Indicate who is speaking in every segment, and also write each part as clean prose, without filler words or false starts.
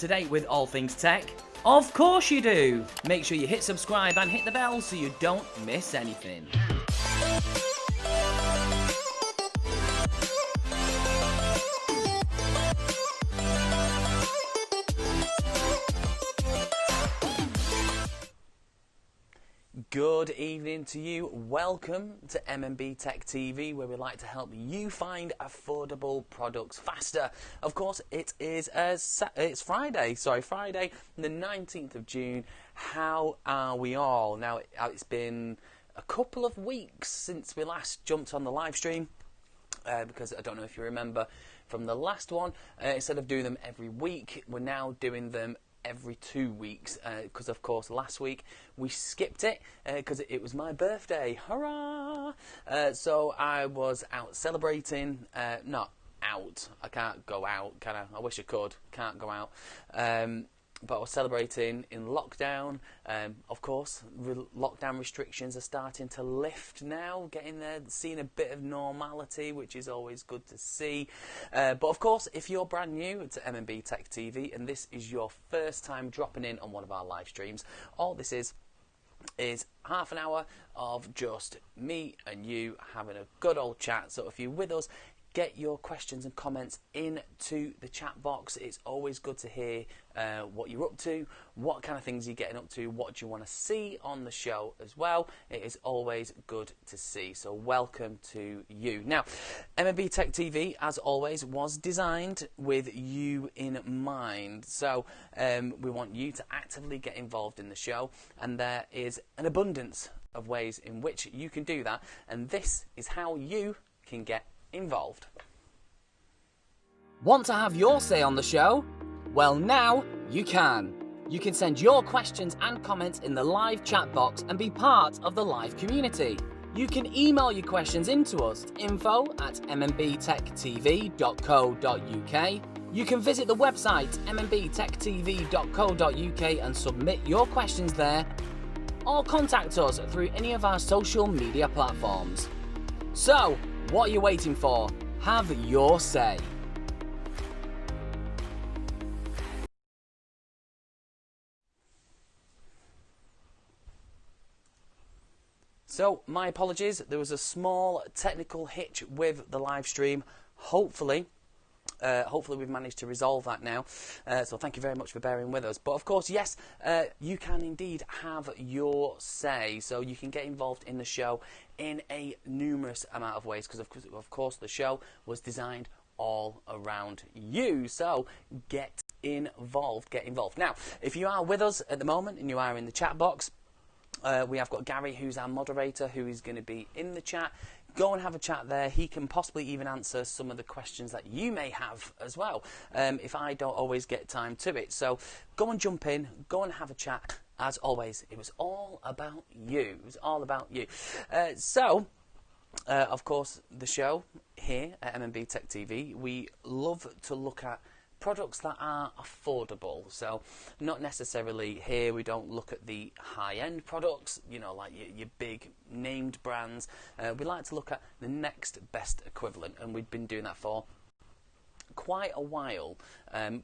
Speaker 1: to date with all things tech? Of course you do! Make sure you hit subscribe and hit the bell so you don't miss anything. Good evening to you. Welcome to mmbtechtv, where we like to help you find affordable products faster. Of course, it's Friday, the 19th of June. How are we all? Now, it's been a couple of weeks since we last jumped on the live stream, because I don't know if you remember from the last one, instead of doing them every week, we're now doing them every 2 weeks, because of course last week we skipped it because it was my birthday. Hurrah! So I was out celebrating. Not out, I can't go out, can I? I wish I could. Can't go out, but I was celebrating in lockdown. Of course, lockdown restrictions are starting to lift now, getting there, seeing a bit of normality, which is always good to see. But of course, if you're brand new to MMB Tech TV and this is your first time dropping in on one of our live streams, all this is half an hour of just me and you having a good old chat. So if you're with us, get your questions and comments into the chat box. It's always good to hear what you're up to, what kind of things you're getting up to, what do you want to see on the show as well. It is always good to see. So welcome to you. Now, MMB Tech TV, as always, was designed with you in mind. So we want you to actively get involved in the show, and there is an abundance of ways in which you can do that, and this is how you can get involved. Want to have your say on the show? Well, now you can. You can send your questions and comments in the live chat box and be part of the live community. You can email your questions into us at info@mmbtechtv.co.uk. You can visit the website mmbtechtv.co.uk and submit your questions there, or contact us through any of our social media platforms. So, what are you waiting for? Have your say. So, my apologies, there was a small technical hitch with the live stream. Hopefully we've managed to resolve that now. So thank you very much for bearing with us. But of course, yes, you can indeed have your say. So you can get involved in the show in a numerous amount of ways, because of course the show was designed all around you. So get involved, get involved. Now, if you are with us at the moment and you are in the chat box, we have got Gary, who's our moderator, who is going to be in the chat. Go and have a chat there. He can possibly even answer some of the questions that you may have as well, if I don't always get time to it. So go and jump in, go and have a chat. As always, it was all about you. It was all about you. Of course, the show here at MMB Tech TV, we love to look at products that are affordable. So not necessarily here, we don't look at the high-end products, you know, like your big named brands. We like to look at the next best equivalent, and we've been doing that for quite a while.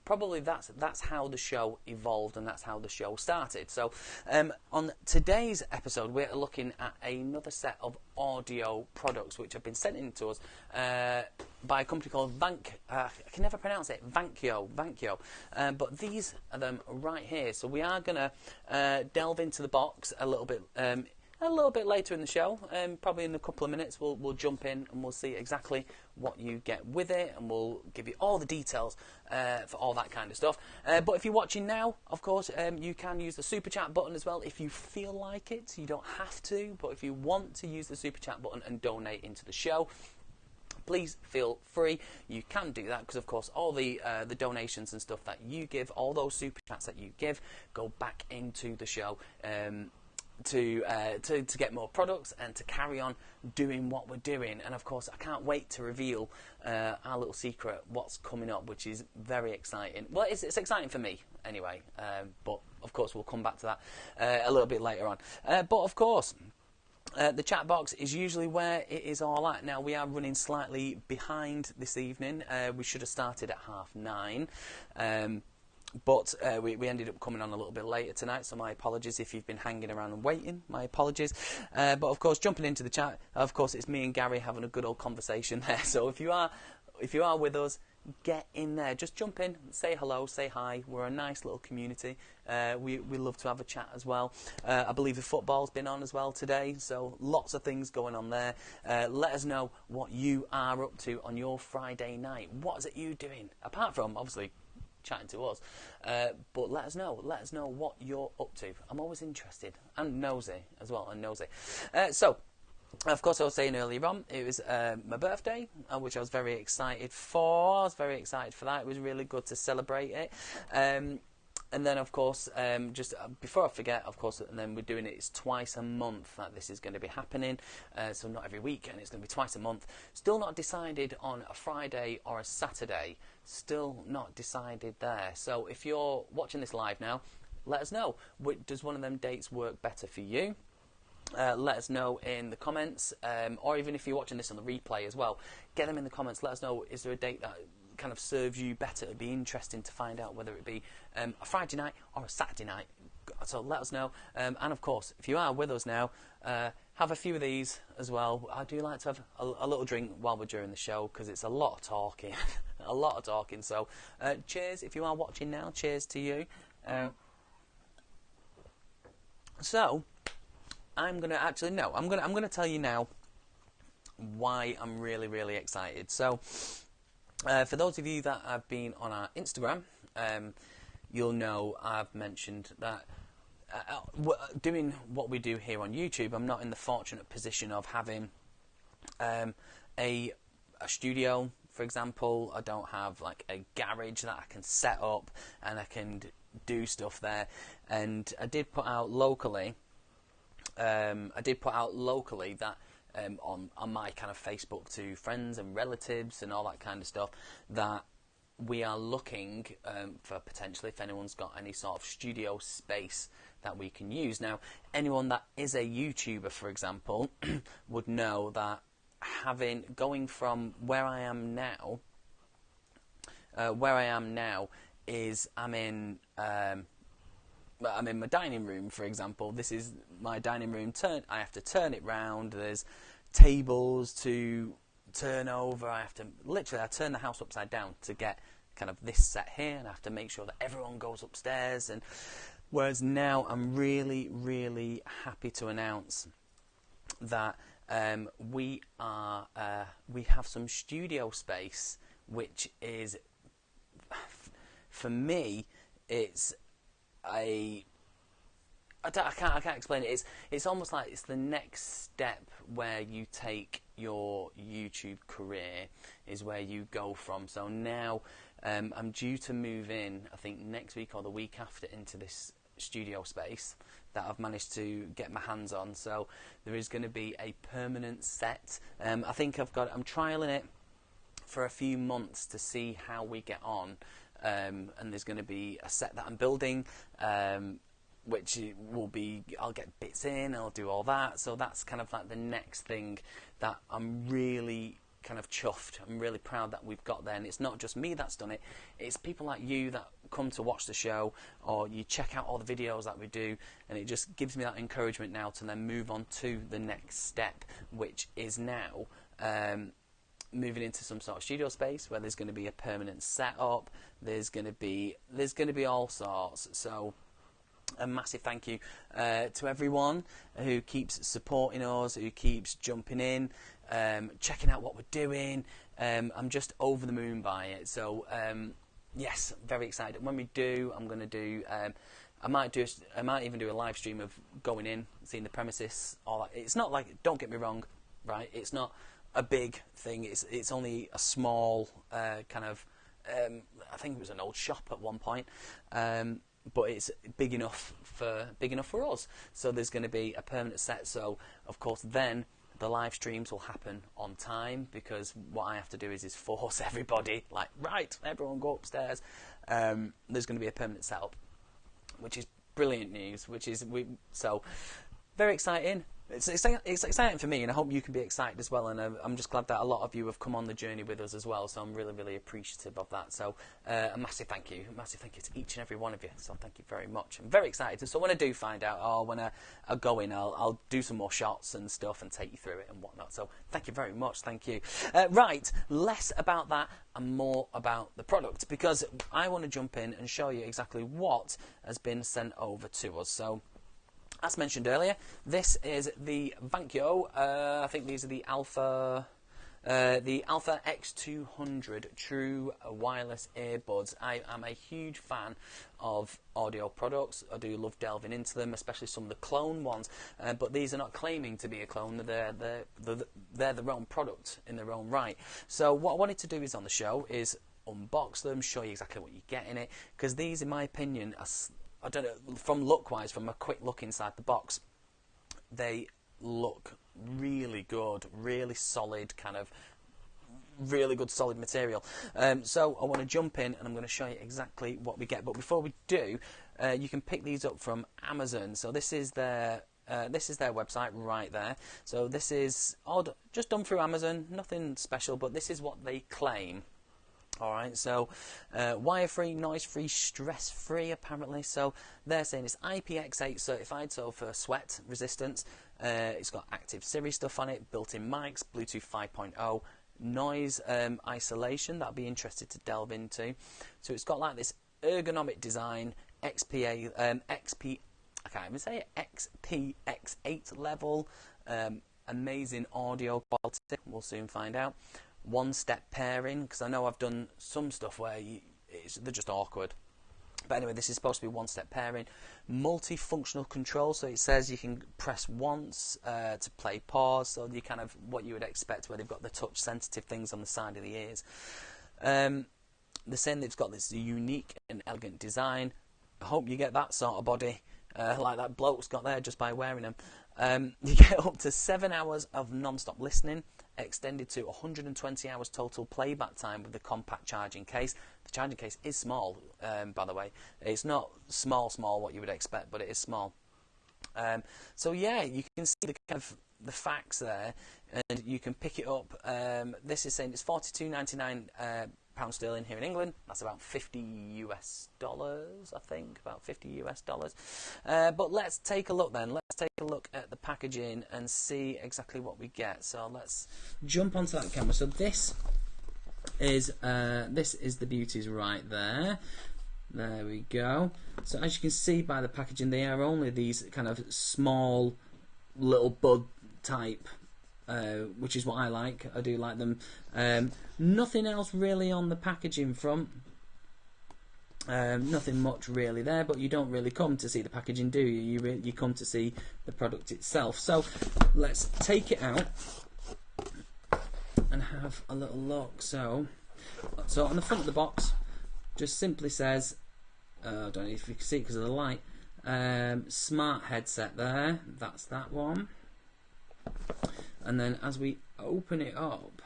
Speaker 1: Probably that's how the show evolved, and that's how the show started. So on today's episode, we're looking at another set of audio products which have been sent in to us by a company called I can never pronounce it, Vankyo. But these are them right here. So we are going to delve into the box a little bit later in the show. Probably in a couple of minutes we'll jump in and we'll see exactly what you get with it, and we'll give you all the details for all that kind of stuff. But if you're watching now, of course, you can use the super chat button as well if you feel like it. You don't have to, but if you want to use the super chat button and donate into the show, please feel free. You can do that, because of course all the donations and stuff that you give, all those super chats that you give, go back into the show to get more products and to carry on doing what we're doing. And of course, I can't wait to reveal our little secret, what's coming up, which is very exciting. Well, it's exciting for me anyway, but of course we'll come back to that a little bit later on. But of course, the chat box is usually where it is all at. Now, we are running slightly behind this evening. We should have started at 9:30. But we ended up coming on a little bit later tonight, so my apologies if you've been hanging around and waiting. My apologies. But of course, jumping into the chat, of course, it's me and Gary having a good old conversation there. So if you are with us, get in there. Just jump in, say hello, say hi. We're a nice little community. We love to have a chat as well. I believe the football's been on as well today, so lots of things going on there. Let us know what you are up to on your Friday night. What is it you doing? Apart from, obviously, chatting to us, but let us know what you're up to. I'm always interested and nosy as well, so of course I was saying earlier on, it was my birthday, which I was very excited for. That. It was really good to celebrate it. And then, of course, just before I forget, of course, and then we're doing it, it's twice a month that this is going to be happening. So not every week, and it's going to be twice a month. Still not decided on a Friday or a Saturday. Still not decided there. So if you're watching this live now, let us know. Does one of them dates work better for you? Let us know in the comments, or even if you're watching this on the replay as well, get them in the comments. Let us know, is there a date that kind of serves you better? It'd be interesting to find out whether it be a Friday night or a Saturday night. So let us know. And of course, if you are with us now, have a few of these as well. I do like to have a little drink while we're during the show, because it's a lot of talking. So cheers if you are watching now. Cheers to you. So I'm gonna tell you now why I'm really excited. So for those of you that have been on our Instagram, you'll know I've mentioned that doing what we do here on YouTube, I'm not in the fortunate position of having a studio, for example. I don't have like a garage that I can set up and I can do stuff there. And I did put out locally that on my kind of Facebook to friends and relatives and all that kind of stuff, that we are looking for potentially, if anyone's got any sort of studio space that we can use. Now, anyone that is a YouTuber, for example, would know that going from where I am now is I'm in my dining room, for example. This is my dining room. I have to turn it round. There's tables to turn over. I turn the house upside down to get kind of this set here, and I have to make sure that everyone goes upstairs. And whereas now I'm really happy to announce that we have some studio space, which is, for me, it's I can't explain it. It's almost like it's the next step where you take your YouTube career, is where you go from. So now I'm due to move in, I think next week or the week after, into this studio space that I've managed to get my hands on. So there is going to be a permanent set. I think I'm trialing it for a few months to see how we get on. And there's going to be a set that I'm building, which will be, I'll get bits in, I'll do all that. So that's kind of like the next thing that I'm really kind of chuffed. I'm really proud that we've got there. And it's not just me that's done it, it's people like you that come to watch the show, or you check out all the videos that we do, and it just gives me that encouragement now to then move on to the next step, which is now moving into some sort of studio space where there's going to be a permanent setup. There's going to be all sorts. So a massive thank you to everyone who keeps supporting us, who keeps jumping in, checking out what we're doing. I'm just over the moon by it. So yes, very excited. When we do, I'm going to do. I might even do a live stream of going in, seeing the premises. All that. It's not like, don't get me wrong, right? It's not a big thing. It's only a small kind of. I think it was an old shop at one point, but it's big enough for us. So there's going to be a permanent set. So of course then the live streams will happen on time, because what I have to do is force everybody, like, right, everyone go upstairs. There's going to be a permanent setup, which is brilliant news. So very exciting. It's exciting for me, and I hope you can be excited as well. And I'm just glad that a lot of you have come on the journey with us as well. So I'm really, really appreciative of that. So a massive thank you to each and every one of you. So thank you very much. I'm very excited. So when I do find out, or when I go in, I'll do some more shots and stuff and take you through it and whatnot. So thank you very much. Thank you. Right, less about that and more about the product, because I want to jump in and show you exactly what has been sent over to us. So, as mentioned earlier, this is the Vankyo. I think these are the Alpha X200 true wireless earbuds. I am a huge fan of audio products. I do love delving into them, especially some of the clone ones. But these are not claiming to be a clone. They're their own product in their own right. So what I wanted to do is on the show is unbox them, show you exactly what you get in it, because these, in my opinion, are, I don't know, from look-wise, from a quick look inside the box, they look really good, really solid, kind of really good solid material. So I want to jump in and I'm going to show you exactly what we get. But before we do, you can pick these up from Amazon. So this is their website right there. So this is just done through Amazon, nothing special, but this is what they claim. Alright, so wire-free, noise-free, stress-free apparently. So they're saying it's IPX8 certified, so for sweat resistance. It's got active Siri stuff on it, built-in mics, Bluetooth 5.0, noise isolation, that'll be interested to delve into. So it's got like this ergonomic design, I can't even say it, XPX8 level, amazing audio quality, we'll soon find out. One-step pairing, because I know I've done some stuff where they're just awkward. But anyway, this is supposed to be one-step pairing. Multifunctional control, so it says you can press once to play pause, so you kind of what you would expect where they've got the touch-sensitive things on the side of the ears. They're saying they've got this unique and elegant design. I hope you get that sort of body, like that bloke's got there just by wearing them. You get up to 7 hours of non-stop listening, extended to 120 hours total playback time with the compact charging case. The charging case is small, by the way. It's not small what you would expect, but it is small. So yeah, you can see the kind of the facts there, and you can pick it up. This is saying it's £42.99 pound sterling here in England. That's about $50 US, I think, about $50 US. But let's take a look then. Let's take a look at the packaging and see exactly what we get. So let's jump onto that camera. So this is the beauties right there. There we go. So as you can see by the packaging, they are only these kind of small little bud type, which is what I like. I do like them. Nothing else really on the packaging front. Nothing much really there, but you don't really come to see the packaging, do you? You come to see the product itself. So let's take it out and have a little look. So on the front of the box, just simply says, I don't know if you can see it because of the light, smart headset there. That's that one. And then as we open it up,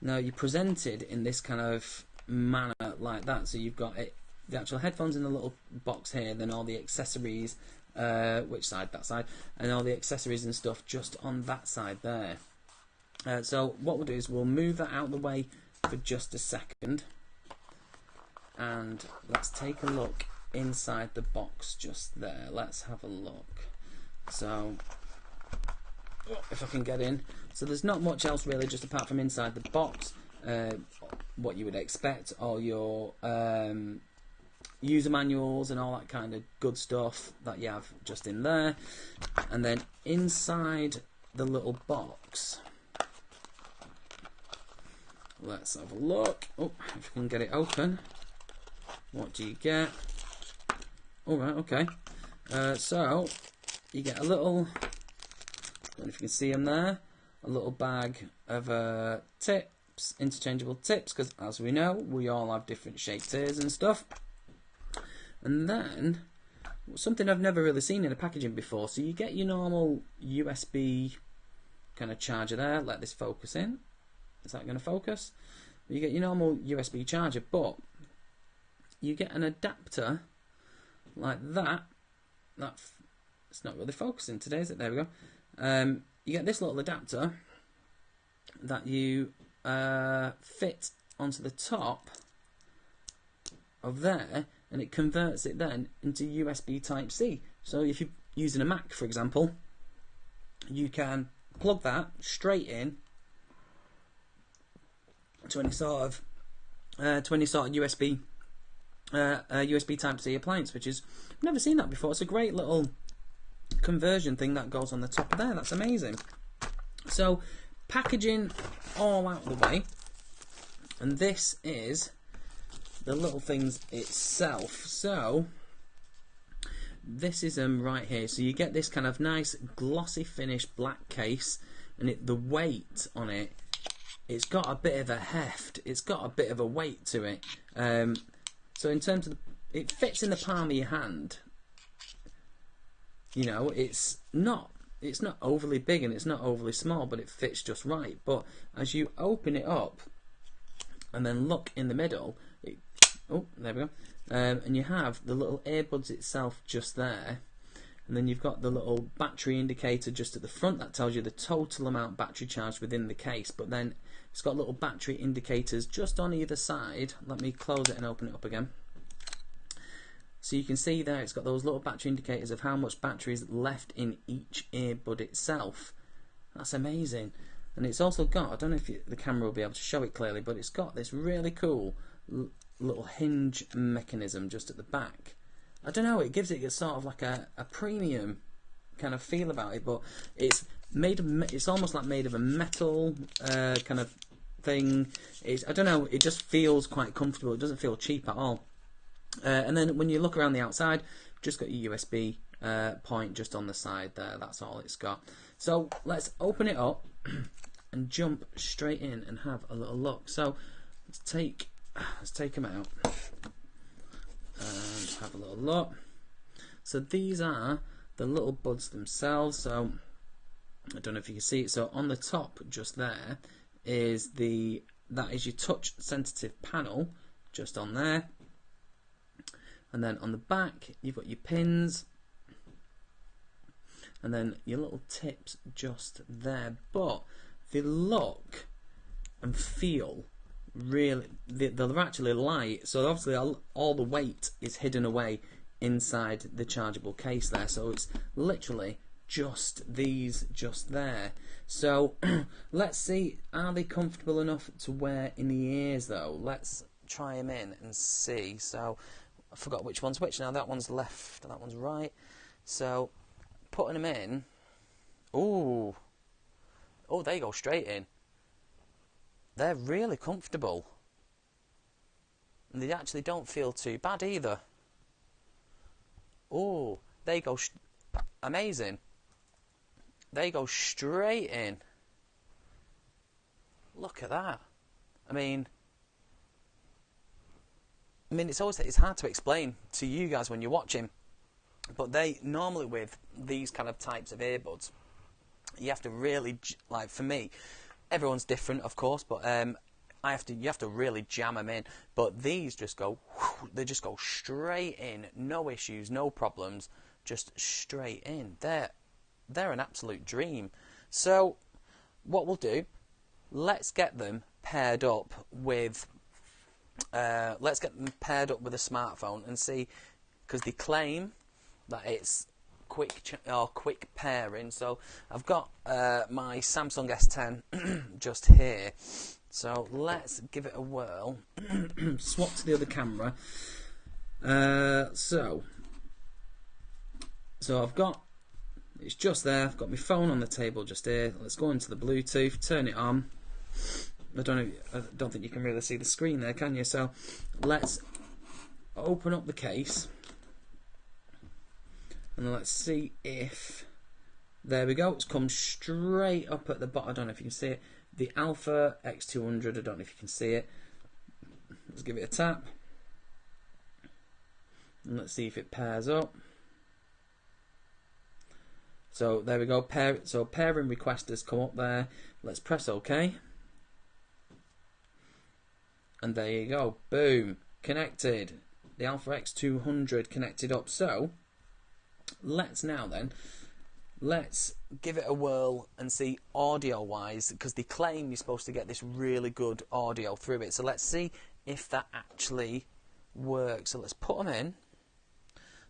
Speaker 1: now you're presented in this kind of manner like that. So you've got the actual headphones in the little box here, then all the accessories, which side? That side, and all the accessories and stuff just on that side there. So what we'll do is we'll move that out of the way for just a second, and let's take a look inside the box just there. Let's have a look. So if I can get in, so there's not much else really, just apart from inside the box, what you would expect, all your user manuals and all that kind of good stuff that you have just in there. And then inside the little box, let's have a look. Oh, if I can get it open, what do you get? Alright, okay. So you get a little, I don't know if you can see them there, a little bag of tips, interchangeable tips, because as we know, we all have different shaped ears and stuff. And then something I've never really seen in a packaging before, so you get your normal USB kind of charger there. Let this focus in. Is that going to focus? You get your normal USB charger, but you get an adapter like that It's not really focusing today, is it? There we go. You get this little adapter that you fit onto the top of there, and it converts it then into USB Type-C. So if you're using a Mac, for example, you can plug that straight in to any sort of USB USB Type-C appliance, which is, I've never seen that before. It's a great little conversion thing that goes on the top of there. That's amazing. So packaging all out of the way, and this is the little things itself. So this is right here. So you get this kind of nice glossy finish black case, and the weight on it, it's got a bit of a heft. It's got a bit of a weight to it. So in terms of it fits in the palm of your hand. You know, it's not overly big and it's not overly small, but it fits just right. But as you open it up and then look in the middle, oh, there we go. And you have the little earbuds itself just there, and then you've got the little battery indicator just at the front that tells you the total amount battery charged within the case. But then it's got little battery indicators just on either side. Let me close it and open it up again. So you can see there it's got those little battery indicators of how much battery is left in each earbud itself. That's amazing. And it's also got, I don't know if the camera will be able to show it clearly, but it's got this really cool little hinge mechanism just at the back. I don't know, it gives it a sort of like a premium kind of feel about it, but it's almost like made of a metal kind of thing. I don't know, it just feels quite comfortable. It doesn't feel cheap at all. And then when you look around the outside, just got your USB point just on the side there. That's all it's got. So let's open it up and jump straight in and have a little look. So let's take them out and have a little look. So these are the little buds themselves. So I don't know if you can see it. So on the top just there is that is your touch sensitive panel just on there. And then on the back, you've got your pins, and then your little tips just there. But they look and feel really, they're actually light. So obviously all the weight is hidden away inside the chargeable case there. So it's literally just these just there. So let's see, are they comfortable enough to wear in the ears though? Let's try them in and see. So I forgot which one's which now. That one's left, that one's right. So putting them in, oh, they go straight in. They're really comfortable, and they actually don't feel too bad either. Oh, they go amazing. They go straight in. Look at that. I mean, it's hard to explain to you guys when you're watching, but they normally, with these kind of types of earbuds, you have to really, like for me, everyone's different of course, but you have to really jam them in. But these just go, they just go straight in, no issues, no problems, just straight in. They're an absolute dream. So what we'll do, let's get them paired up with a smartphone and see, because they claim that it's quick pairing. So I've got my Samsung S10 just here, so let's give it a whirl. Swap to the other camera. So I've got, it's just there, I've got my phone on the table just here. Let's go into the Bluetooth, turn it on. I don't think you can really see the screen there, can you? So let's open up the case and let's see if, there we go, it's come straight up at the bottom. I don't know if you can see it, the Alpha X200. I don't know if you can see it. Let's give it a tap and let's see if it pairs up. So there we go, pairing request has come up there. Let's press OK. And there you go, boom, connected. The Alpha X200 connected up. So let's give it a whirl and see audio-wise, because they claim you're supposed to get this really good audio through it. So let's see if that actually works. So let's put them in.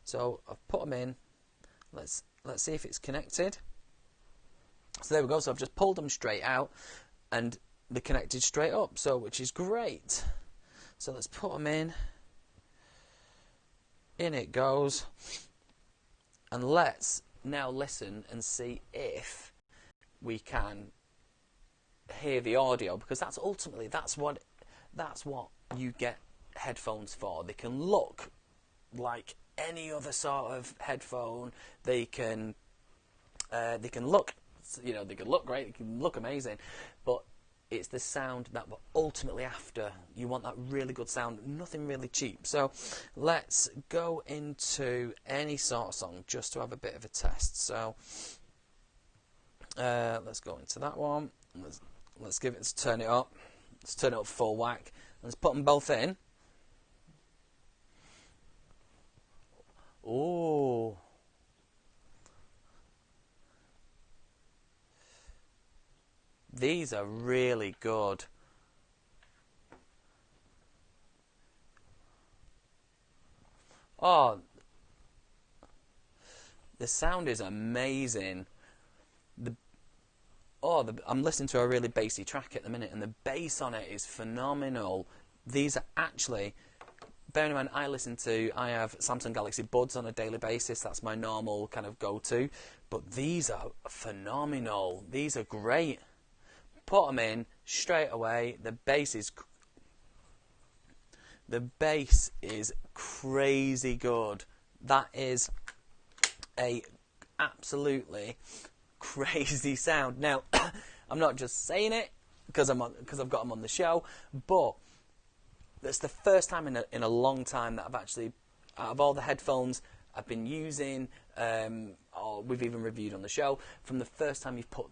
Speaker 1: So I've put them in. Let's see if it's connected. So there we go. So I've just pulled them straight out, and they're connected straight up. So which is great. So let's put them in. In it goes, and let's now listen and see if we can hear the audio, because that's ultimately that's what you get headphones for. They can look like any other sort of headphone. They can look, they can look great, they can look amazing, but it's the sound that we're ultimately after. You want that really good sound, nothing really cheap. So let's go into any sort of song just to have a bit of a test. So let's go into that one. Let's turn it up. Let's turn it up full whack. Let's put them both in. Oh. These are really good. Oh, the sound is amazing. I'm listening to a really bassy track at the minute, and the bass on it is phenomenal. These are actually, bearing in mind, I have Samsung Galaxy Buds on a daily basis. That's my normal kind of go-to. But these are phenomenal. These are great. Put them in straight away. The bass is crazy good. That is a absolutely crazy sound. Now, I'm not just saying it because I've got them on the show, but that's the first time in a long time that I've actually, out of all the headphones I've been using, or we've even reviewed on the show, from the first time you've put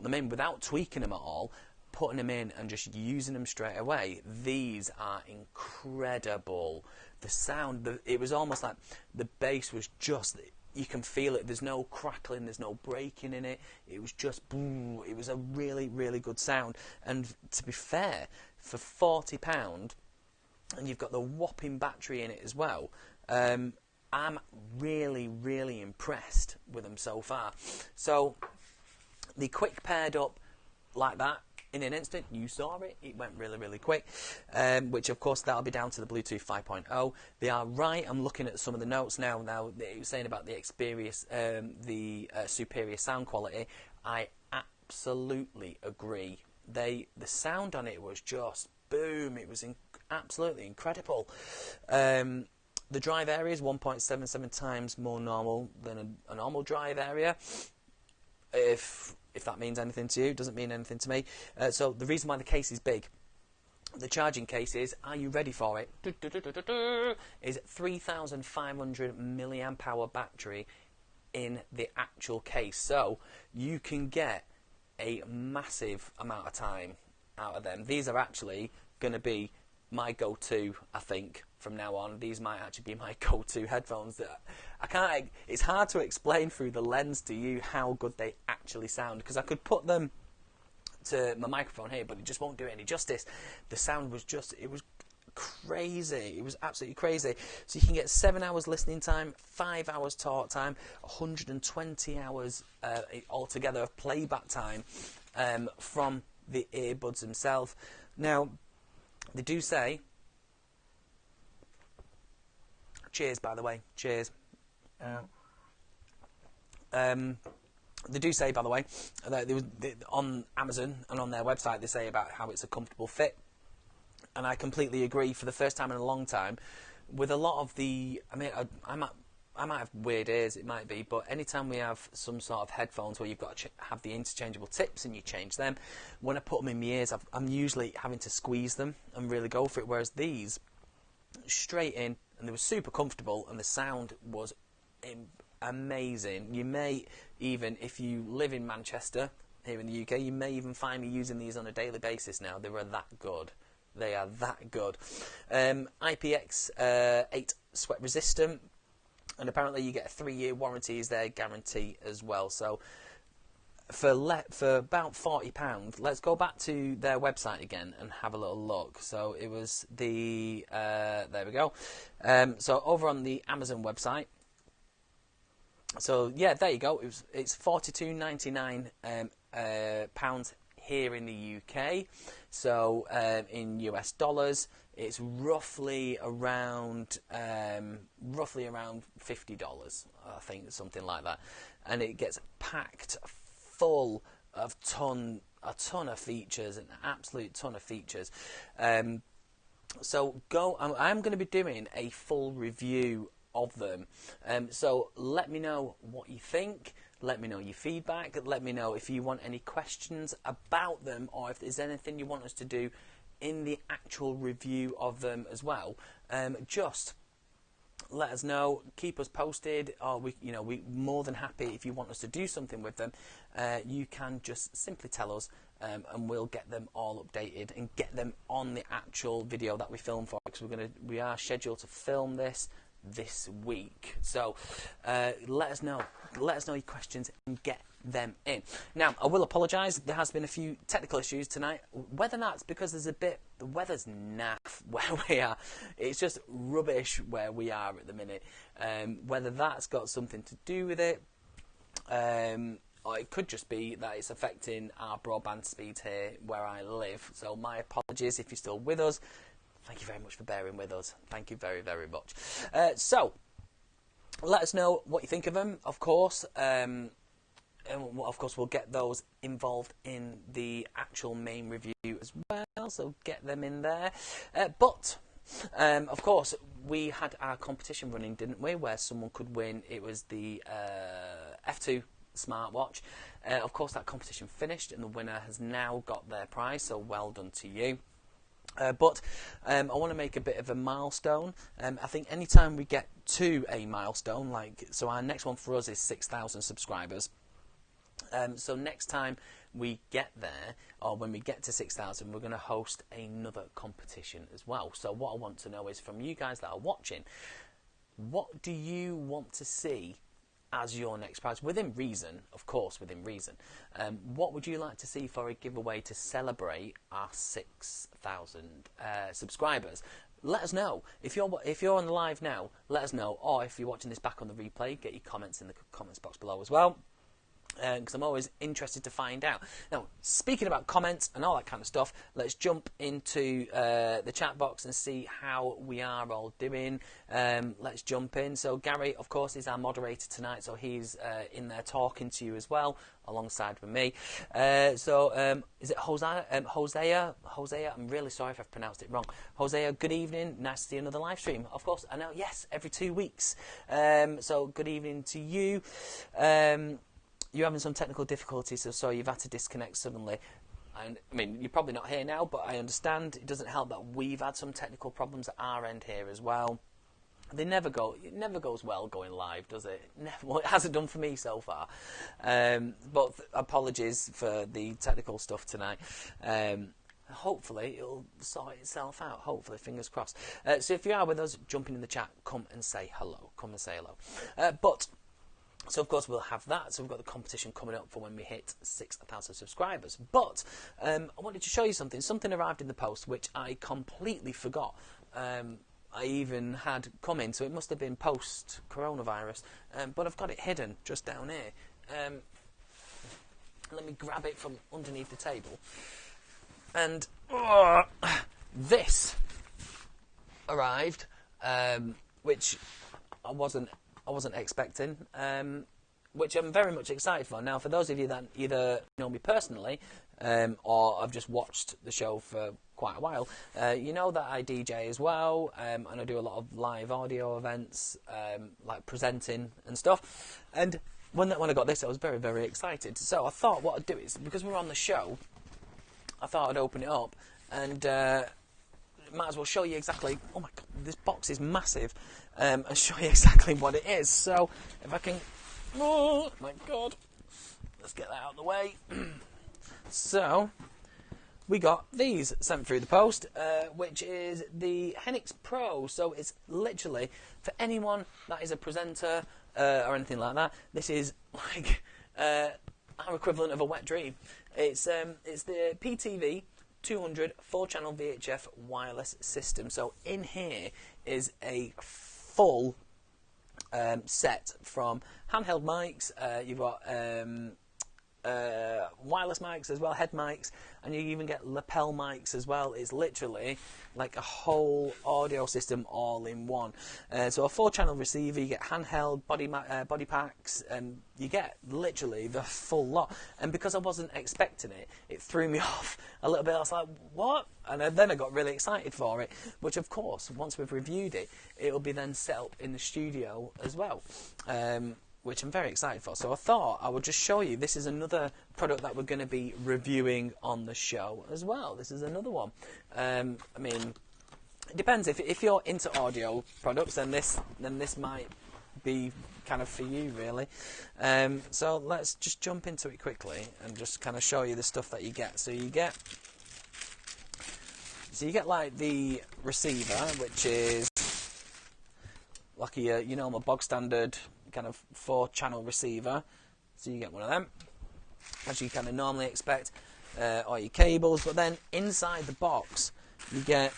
Speaker 1: them in without tweaking them at all, putting them in and just using them straight away, these are incredible. The sound, it was almost like the bass was just, you can feel it. There's no crackling, there's no breaking in it. It was just boom. It was a really, really good sound. And to be fair, for £40, and you've got the whopping battery in it as well, I'm really, really impressed with them so far. So the quick paired up like that in an instant. You saw it. It went really, really quick, which, of course, that'll be down to the Bluetooth 5.0. They are right. I'm looking at some of the notes now. Now, it was saying about the experience, superior sound quality. I absolutely agree. The sound on it was just boom. It was absolutely incredible. The drive area is 1.77 times more normal than a normal drive area. If that means anything to you, it doesn't mean anything to me. So the reason why the case is big, the charging case is, are you ready for it? Is 3,500 milliamp hour battery in the actual case. So you can get a massive amount of time out of them. These are actually going to be my go-to, I think, from now on. These might actually be my go-to headphones. That I can't. It's hard to explain through the lens to you how good they actually sound, because I could put them to my microphone here, but it just won't do it any justice. The sound was just, it was crazy. It was absolutely crazy. So you can get 7 hours listening time, 5 hours talk time, 120 hours altogether of playback time from the earbuds themselves. Now, they do say, cheers, by the way, cheers. They do say, by the way, that on Amazon and on their website, they say about how it's a comfortable fit. And I completely agree. For the first time in a long time, with a lot of the, I mean, I might have weird ears, it might be, but anytime we have some sort of headphones where you've got to have the interchangeable tips and you change them, when I put them in my ears, I'm usually having to squeeze them and really go for it, whereas these, straight in, and they were super comfortable, and the sound was amazing. You may even, if you live in Manchester, here in the UK, you may even find me using these on a daily basis now. They were that good. They are that good. IPX8 sweat resistant. And apparently you get a 3-year warranty is their guarantee as well. So for about £40, let's go back to their website again and have a little look. So it was the there we go. So over on the Amazon website. So yeah, there you go. It's £42.99 pounds here in the UK. So in US dollars, it's roughly around $50, I think, something like that, and it gets packed full of a ton of features, an absolute ton of features. So I'm going to be doing a full review of them. So let me know what you think. Let me know your feedback. Let me know if you want any questions about them, or if there's anything you want us to do in the actual review of them as well. Just let us know. Keep us posted. Or we're more than happy if you want us to do something with them. You can just simply tell us, and we'll get them all updated and get them on the actual video that we film for. Because we are scheduled to film this week. So let us know your questions and get them in. Now, I will apologise, there has been a few technical issues tonight. Whether that's because the weather's naff where we are, it's just rubbish where we are at the minute. Whether that's got something to do with it, or it could just be that it's affecting our broadband speed here where I live. So my apologies if you're still with us. Thank you very much for bearing with us. Thank you very, very much. So, let us know what you think of them, of course. And of course, we'll get those involved in the actual main review as well. So, get them in there. But, of course, we had our competition running, didn't we? Where someone could win. It was the F2 smartwatch. Of course, that competition finished, and the winner has now got their prize. So, well done to you. But I want to make a bit of a milestone. I think anytime we get to a milestone, so our next one for us is 6,000 subscribers. So next time we get there, or when we get to 6,000, we're going to host another competition as well. So what I want to know is from you guys that are watching, what do you want to see as your next prize, within reason, of course, within reason. What would you like to see for a giveaway to celebrate our 6,000 subscribers? Let us know. If you're on the live now, let us know. Or if you're watching this back on the replay, get your comments in the comments box below as well. Because I'm always interested to find out. Now, speaking about comments and all that kind of stuff, let's jump into the chat box and see how we are all doing. Let's jump in. So Gary, of course, is our moderator tonight, so he's in there talking to you as well, alongside with me. Is it Hosea? Hosea, I'm really sorry if I've pronounced it wrong. Hosea, good evening. Nice to see another live stream. Of course, I know, yes, every 2 weeks. So good evening to you. You're having some technical difficulties, so you've had to disconnect suddenly. And I mean, you're probably not here now, but I understand. It doesn't help that we've had some technical problems at our end here as well. It never goes well going live, does it? Well, it hasn't done for me so far. But apologies for the technical stuff tonight. Hopefully it'll sort itself out. Hopefully, fingers crossed. So if you are with us, jumping in the chat, come and say hello. So, of course, we'll have that. So, we've got the competition coming up for when we hit 6,000 subscribers. But I wanted to show you something arrived in the post, which I completely forgot. I even had come in, so it must have been post-coronavirus. But I've got it hidden just down here. Let me grab it from underneath the table. And this arrived, which I wasn't expecting, which I'm very much excited for. Now, for those of you that either know me personally or I've just watched the show for quite a while, you know that I DJ as well, and I do a lot of live audio events, like presenting and stuff. And when I got this, I was very, very excited. So I thought what I'd do is, because we're on the show, I thought I'd open it up and might as well show you exactly. Oh my god, this box is massive. And show you exactly what it is. So if I can, oh my god, let's get that out of the way. So we got these sent through the post, which is the Phenyx Pro. So it's literally for anyone that is a presenter or anything like that. This is like our equivalent of a wet dream. It's the PTV 200 4-channel VHF wireless system. So in here is a full set from handheld mics. You've got wireless mics as well, head mics, and you even get lapel mics as well. It's literally like a whole audio system all in one. So a 4-channel receiver, you get handheld body packs, and you get literally the full lot. And because I wasn't expecting it, it threw me off a little bit. I was like, what? And then I got really excited for it, which of course, once we've reviewed it, it will be then set up in the studio as well. Which I'm very excited for. So I thought I would just show you. This is another product that we're going to be reviewing on the show as well. This is another one. I mean, it depends. If you're into audio products, then this might be kind of for you, really. So let's just jump into it quickly and just kind of show you the stuff that you get. So you get like the receiver, which is like a normal bog standard kind of 4-channel receiver. So you get one of them, as you kind of normally expect, or your cables. But then inside the box you get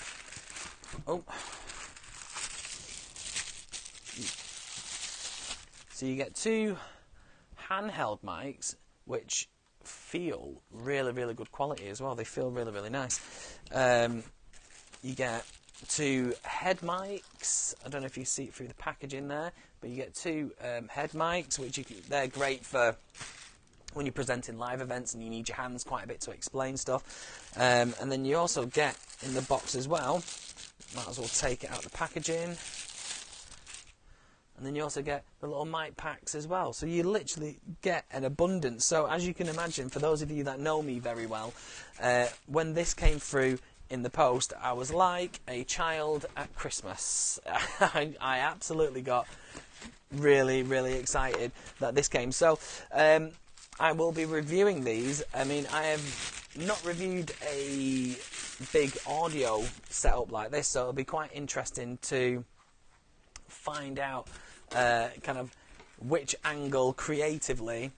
Speaker 1: so you get 2 handheld mics, which feel really, really good quality as well. They feel really, really nice. You get 2 head mics. I don't know if you see it through the packaging there, but you get 2 head mics, which they're great for when you're presenting live events and you need your hands quite a bit to explain stuff. And then you also get in the box as well, might as well take it out of the packaging, and then you also get the little mic packs as well. So you literally get an abundance. So as you can imagine, for those of you that know me very well, when this came through in the post, I was like a child at Christmas. I absolutely got really, really excited that this came. So I will be reviewing these. I mean, I have not reviewed a big audio setup like this, so it'll be quite interesting to find out kind of which angle creatively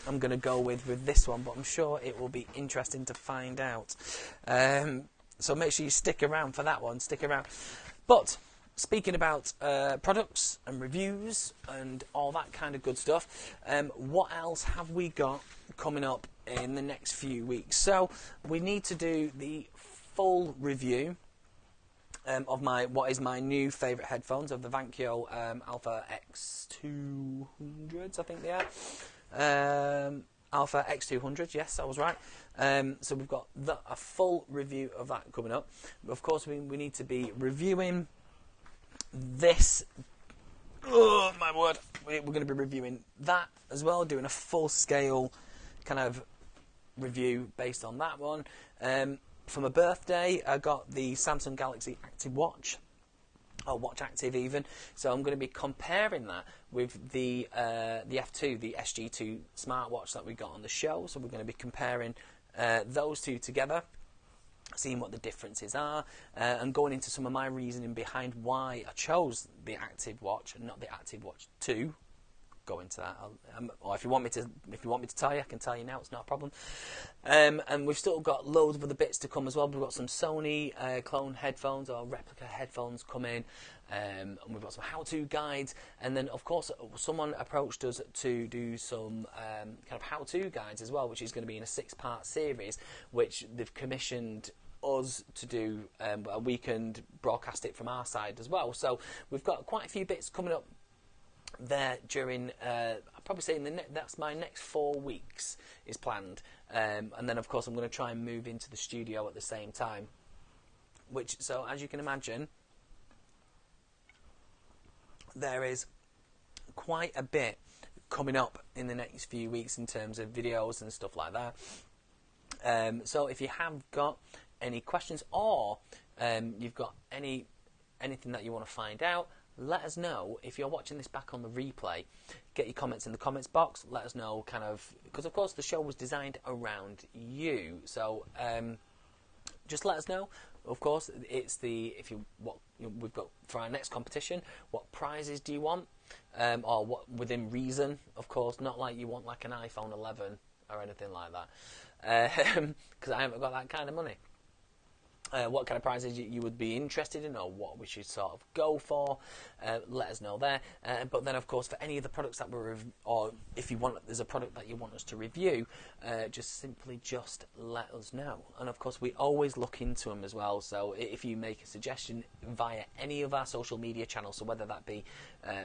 Speaker 1: I'm going to go with this one, but I'm sure it will be interesting to find out. So make sure you stick around for that one. Stick around. But speaking about products and reviews and all that kind of good stuff, what else have we got coming up in the next few weeks? So we need to do the full review of what is my new favourite headphones, of the Vankyo Alpha X200s, I think they are. Alpha X200, yes, I was right. So we've got a full review of that coming up. But of course, we need to be reviewing this. Oh my word! We're going to be reviewing that as well, doing a full scale kind of review based on that one. For my birthday, I got the Samsung Galaxy Active Watch. Or Watch Active even. So I'm going to be comparing that with the F2, the SG2 smartwatch that we got on the show. So we're going to be comparing those two together, seeing what the differences are, and going into some of my reasoning behind why I chose the Active Watch and not the Active Watch 2. Go into that, or if you want me to tell you, I can tell you now. It's not a problem. And we've still got loads of other bits to come as well. We've got some Sony clone headphones or replica headphones coming, and we've got some how-to guides. And then, of course, someone approached us to do some kind of how-to guides as well, which is going to be in a 6-part series, which they've commissioned us to do, but we can broadcast it from our side as well. So we've got quite a few bits coming up there during I'll probably say that's my next 4 weeks is planned, and then of course I'm going to try and move into the studio at the same time, so as you can imagine, there is quite a bit coming up in the next few weeks in terms of videos and stuff like that. So if you have got any questions, or you've got anything that you want to find out, let us know if you're watching this back on the replay. Get your comments in the comments box. Let us know, kind of, because of course the show was designed around you. So just let us know. Of course, it's what we've got for our next competition. What prizes do you want, or what within reason? Of course, not like you want like an iPhone 11 or anything like that, because I haven't got that kind of money. What kind of prizes you would be interested in, or what we should sort of go for, let us know there. But then, of course, for any of the products that we're or if you want, there's a product that you want us to review, just let us know. And of course, we always look into them as well. So if you make a suggestion via any of our social media channels, so whether that be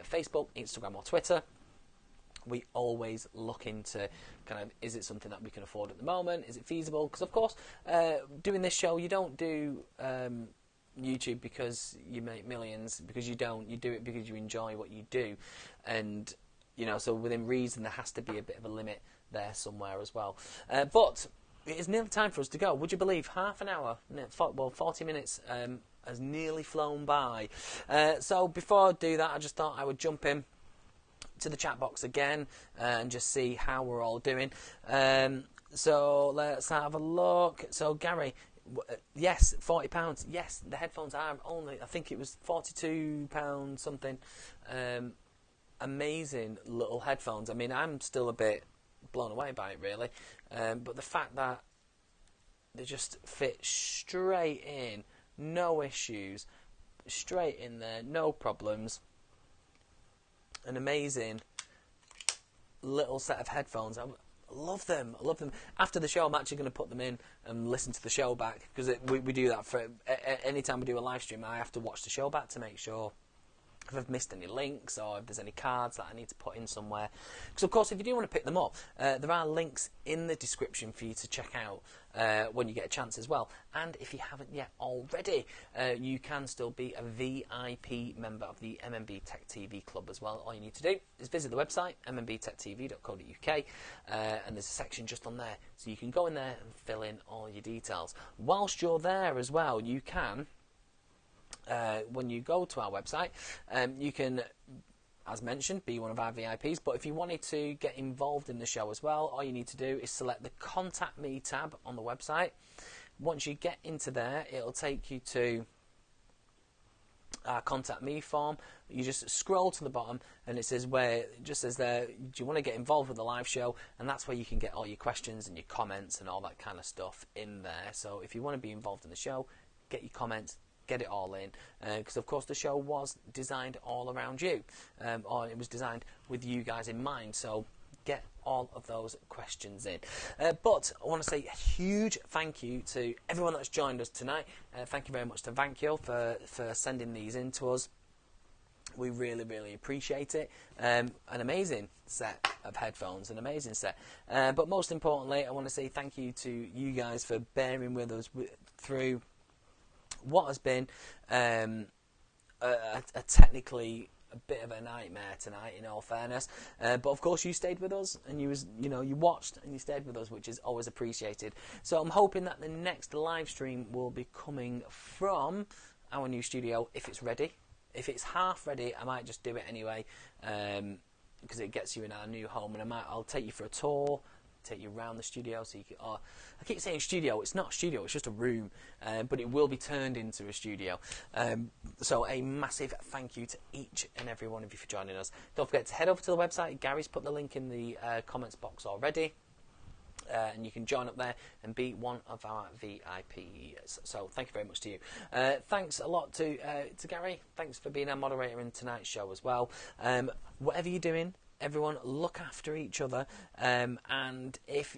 Speaker 1: Facebook, Instagram, or Twitter, we always look into kind of, is it something that we can afford at the moment? Is it feasible? Because of course, doing this show, you don't do YouTube because you make millions, because you don't. You do it because you enjoy what you do, and so within reason, there has to be a bit of a limit there somewhere as well. But it is nearly time for us to go. Would you believe half an hour, 40 minutes has nearly flown by. So before I do that, I just thought I would jump in to the chat box again and just see how we're all doing. So let's have a look. So Gary, yes, £40. Yes, the headphones are only, I think it was £42 something. Amazing little headphones. I mean, I'm still a bit blown away by it, really. But the fact that they just fit straight in, no issues, straight in there, no problems. An amazing little set of headphones. I love them. I love them. After the show, I'm actually going to put them in and listen to the show back, because we do that for any time we do a live stream. I have to watch the show back to make sure if I've missed any links or if there's any cards that I need to put in somewhere. Because of course, if you do want to pick them up, there are links in the description for you to check out when you get a chance as well. And if you haven't yet already, you can still be a VIP member of the MMB Tech TV Club as well. All you need to do is visit the website, mmbtechtv.co.uk, and there's a section just on there, so you can go in there and fill in all your details. Whilst you're there as well, you can, when you go to our website, you can, as mentioned, be one of our VIPs. But if you wanted to get involved in the show as well, all you need to do is select the Contact Me tab on the website. Once you get into there, it'll take you to our Contact Me form. You just scroll to the bottom, and it says there, do you want to get involved with the live show? And that's where you can get all your questions and your comments and all that kind of stuff in there. So if you want to be involved in the show, get your comments, get it all in, because of course the show was designed all around you, or it was designed with you guys in mind, so get all of those questions in. But I want to say a huge thank you to everyone that's joined us tonight. Thank you very much to Vankyo for sending these in to us. We really, really appreciate it. An amazing set of headphones, an amazing set. But most importantly, I want to say thank you to you guys for bearing with us through what has been a technically a bit of a nightmare tonight, in all fairness, but of course you stayed with us, and you watched and you stayed with us, which is always appreciated. So I'm hoping that the next live stream will be coming from our new studio, if it's ready. If it's half ready, I might just do it anyway, because it gets you in our new home, and I'll take you for a tour, take you around the studio, so you can, I keep saying studio, it's not a studio, it's just a room, but it will be turned into a studio. So a massive thank you to each and every one of you for joining us. Don't forget to head over to the website. Gary's put the link in the comments box already, and you can join up there and be one of our VIPs. So thank you very much to you. Thanks a lot to Gary. Thanks for being our moderator in tonight's show as well. Whatever you're doing, everyone, look after each other, and if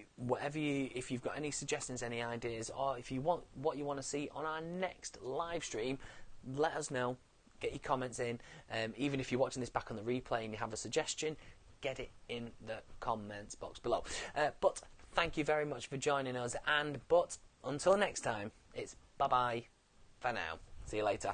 Speaker 1: you've got any suggestions, any ideas, or if you want what you want to see on our next live stream, let us know. Get your comments in. Even if you're watching this back on the replay and you have a suggestion, get it in the comments box below. But thank you very much for joining us, but until next time, it's bye bye for now. See you later.